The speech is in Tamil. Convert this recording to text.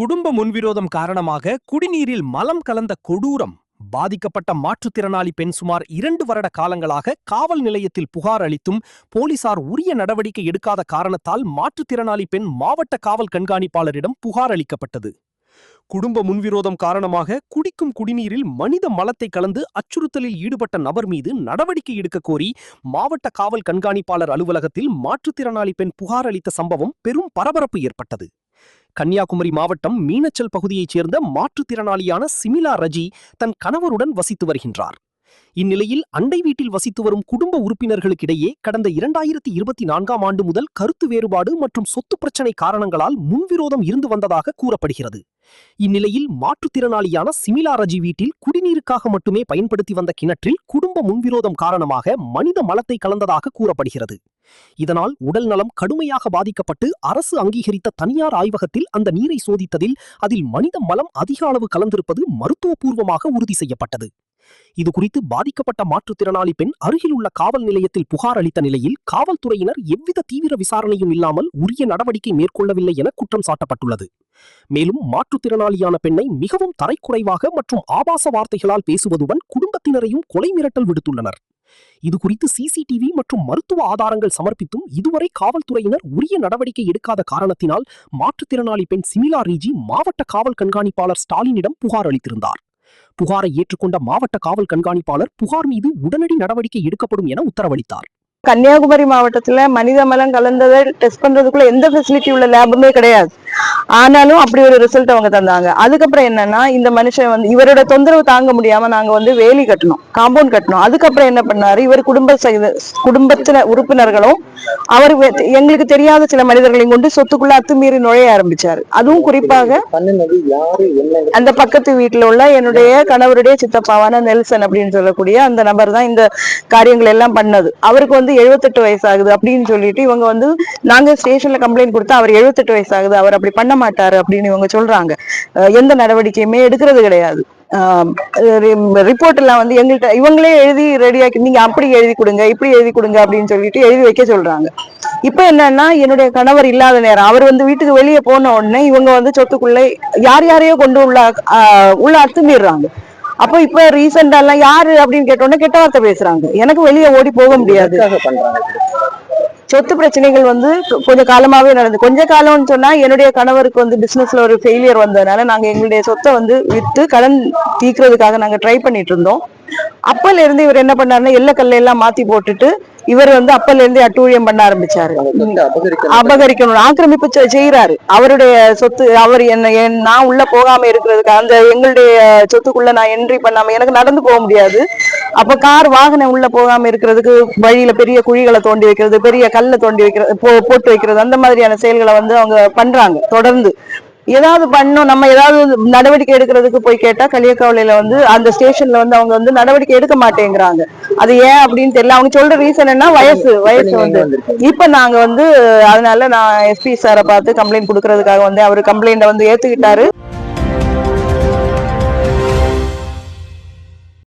குடும்ப முன்விரோதம் காரணமாக குடிநீரில் மலம் கலந்த கொடூரம். பாதிக்கப்பட்ட மாற்றுத்திறனாளி பெண் சுமார் 2 வருட காலங்களாக காவல் நிலையத்தில் புகார் அளித்தும் போலீசார் உரிய நடவடிக்கை எடுக்காத காரணத்தால் மாற்றுத்திறனாளி பெண் மாவட்ட காவல் கண்காணிப்பாளரிடம் புகார் அளிக்கப்பட்டது. குடும்ப முன்விரோதம் காரணமாக குடிக்கும் குடிநீரில் மனித மலத்தை கலந்து அச்சுறுத்தலில் ஈடுபட்ட நபர் மீது நடவடிக்கை எடுக்க கோரி மாவட்ட காவல் கண்காணிப்பாளர் அலுவலகத்தில் மாற்றுத்திறனாளி பெண் புகார் அளித்த சம்பவம் பெரும் பரபரப்பு ஏற்பட்டது. கன்னியாகுமரி மாவட்டம் மீனச்சல் பகுதியைச் சேர்ந்த மாற்றுத்திறனாளியான சிமிலா ரஜி தன் கணவருடன் வசித்து வருகின்றார். இந்நிலையில் அண்டை வீட்டில் வசித்து வரும் குடும்ப உறுப்பினர்களுக்கிடையே கடந்த 2024ஆம் ஆண்டு முதல் கருத்து வேறுபாடு மற்றும் சொத்து பிரச்சினை காரணங்களால் முன்விரோதம் இருந்து வந்ததாக கூறப்படுகிறது. இந்நிலையில் மாற்றுத்திறனாளியான சிமிலா ரஜி வீட்டில் குடிநீருக்காக மட்டுமே பயன்படுத்தி வந்த கிணற்றில் குடும்ப முன்விரோதம் காரணமாக மனித மலத்தை கலந்ததாக கூறப்படுகிறது. இதனால் உடல் நலம் கடுமையாக பாதிக்கப்பட்டு அரசு அங்கீகரித்த தனியார் ஆய்வகத்தில் அந்த நீரை சோதித்ததில் அதில் மனித மலம் அதிக அளவு கலந்திருப்பது மருத்துவபூர்வமாக உறுதி செய்யப்பட்டது. இதுகுறித்து பாதிக்கப்பட்ட மாற்றுத்திறனாளி பெண் அருகில் உள்ள காவல் நிலையத்தில் புகார் அளித்த நிலையில் காவல்துறையினர் எவ்வித தீவிர விசாரணையும் இல்லாமல் உரிய நடவடிக்கை மேற்கொள்ளவில்லை என குற்றம் சாட்டப்பட்டுள்ளது. மேலும் மாற்றுத்திறனாளியான பெண்ணை மிகவும் தரைக்குறைவாக மற்றும் ஆபாச வார்த்தைகளால் பேசுவதுடன் குடும்பத்தினரையும் கொலை மிரட்டல் விடுத்துள்ளனர். இதுகுறித்து சிசிடிவி மற்றும் மருத்துவ ஆதாரங்கள் சமர்ப்பித்தும் இதுவரை காவல்துறையினர் உரிய நடவடிக்கை எடுக்காத காரணத்தினால் மாற்றுத்திறனாளி பெண் சிமிலா ரீஜி மாவட்ட காவல் கண்காணிப்பாளர் ஸ்டாலினிடம் புகார் அளித்திருந்தார். புகாரை ஏற்றுக்கொண்ட மாவட்ட காவல் கண்காணிப்பாளர் புகார் மீது உடனடி நடவடிக்கை எடுக்கப்படும் என உத்தரவளித்தார். கன்னியாகுமரி மாவட்டத்துல மனித மலம் கலந்ததை டெஸ்ட் பண்றதுக்குள்ள எந்த ஃபெசிலிட்டி உள்ள லேபுமே கிடையாது. ஆனாலும் அப்படி ஒரு ரிசல்ட் அவங்க தந்தாங்க. அதுக்கப்புறம் என்னன்னா, இந்த மனுஷன் வந்து இவரோட தொந்தரவு தாங்க முடியாம நாங்க வந்து வேலி கட்டணும், காம்பவுண்ட் கட்டணும். அதுக்கப்புறம் என்ன பண்ணாரு, இவர் குடும்பத்துல உறுப்பினர்களும் அவர் எங்களுக்கு தெரியாத சில மனிதர்களையும் கொண்டு சொத்துக்குள்ள அத்துமீறி நுழைய ஆரம்பிச்சாரு. அதுவும் குறிப்பாக அந்த பக்கத்து வீட்டுல உள்ள என்னுடைய கணவருடைய சித்தப்பாவான நெல்சன் அப்படின்னு சொல்லக்கூடிய அந்த நபர் தான் இந்த காரியங்கள் எல்லாம் பண்ணது. அவருக்கு வந்து 78 வயசு ஆகுது அப்படின்னு சொல்லிட்டு இவங்க வந்து, நாங்க ஸ்டேஷன்ல கம்ப்ளைண்ட் கொடுத்தா அவர் 78 வயசு ஆகுது, அவர் அப்படி பண்ண மாட்டாரு அப்படின்னு இவங்க சொல்றாங்க. எந்த நடவடிக்கையுமே எடுக்கிறது கிடையாது. ரிப்போர்ட் எல்லாம் வந்து எங்கள்கிட்ட இவங்களே எழுதி ரெடியாக்கி, நீங்க அப்படி எழுதி கொடுங்க, இப்படி எழுதி கொடுங்க அப்படின்னு சொல்லிட்டு எழுதி வைக்க சொல்றாங்க. இப்ப என்னன்னா, என்னுடைய கணவர் இல்லாத நேரம் அவர் வந்து வீட்டுக்கு வெளியே போன உடனே இவங்க வந்து சொத்துக்குள்ள யார் யாரையோ கொண்டு உள்ள அத்துமீறாங்க. அப்போ இப்ப ரீசெண்டா எல்லாம் யாரு அப்படின்னு கேட்டோன்னே கெட்ட வார்த்தை பேசுறாங்க. எனக்கு வெளியே ஓடி போக முடியாது. சொத்து பிரச்சனைகள் வந்து கொஞ்ச காலமாவே நடந்து, கொஞ்ச காலம்னு சொன்னா என்னுடைய கணவருக்கு வந்து பிசினஸ்ல ஒரு ஃபெயிலியர் வந்ததுனால நாங்க எங்களுடைய சொத்தை வந்து வித்து கடன் தீர்க்கிறதுக்காக நாங்க ட்ரை பண்ணிட்டு இருந்தோம். அப்பல இருந்து இவர் என்ன பண்ணாருன்னா, எல்லக்கல்ல எல்லாம் மாத்தி போட்டுட்டு இவர் வந்து அப்பல இருந்தே அட்டூழியம் பண்ண ஆரம்பிச்சாரு. அபகரிக்கணும், ஆக்கிரமிப்பு செய்யறாரு. அவருடைய சொத்து அவர் நான் உள்ள போகாம இருக்கிறதுக்கு, அந்த எங்களுடைய சொத்துக்குள்ள நான் என்ட்ரி பண்ணாம எனக்கு நடந்து போக முடியாது. அப்ப கார் வாகனம் உள்ள போகாம இருக்கிறதுக்கு வழியில பெரிய குழிகளை தோண்டி வைக்கிறது, பெரிய கல்லை தோண்டி வைக்கிறது, போட்டு வைக்கிறது, அந்த மாதிரியான செயல்களை வந்து அவங்க பண்றாங்க. தொடர்ந்து ஏதாவது பண்ணோம், நம்ம ஏதாவது நடவடிக்கை எடுக்கிறதுக்கு போய் கேட்டா களியக்காவலையில வந்து அந்த ஸ்டேஷன்ல வந்து அவங்க வந்து நடவடிக்கை எடுக்க மாட்டேங்கிறாங்க. அது ஏன் அப்படின்னு தெரியல. அவங்க சொல்ற ரீசன் என்ன, வயசு வந்து இப்ப நாங்க வந்து அதனால நான் எஸ்பி சாரை பார்த்து கம்ப்ளைண்ட் கொடுக்கறதுக்காக வந்து அவர் கம்ப்ளைண்ட வந்து ஏத்துக்கிட்டாரு.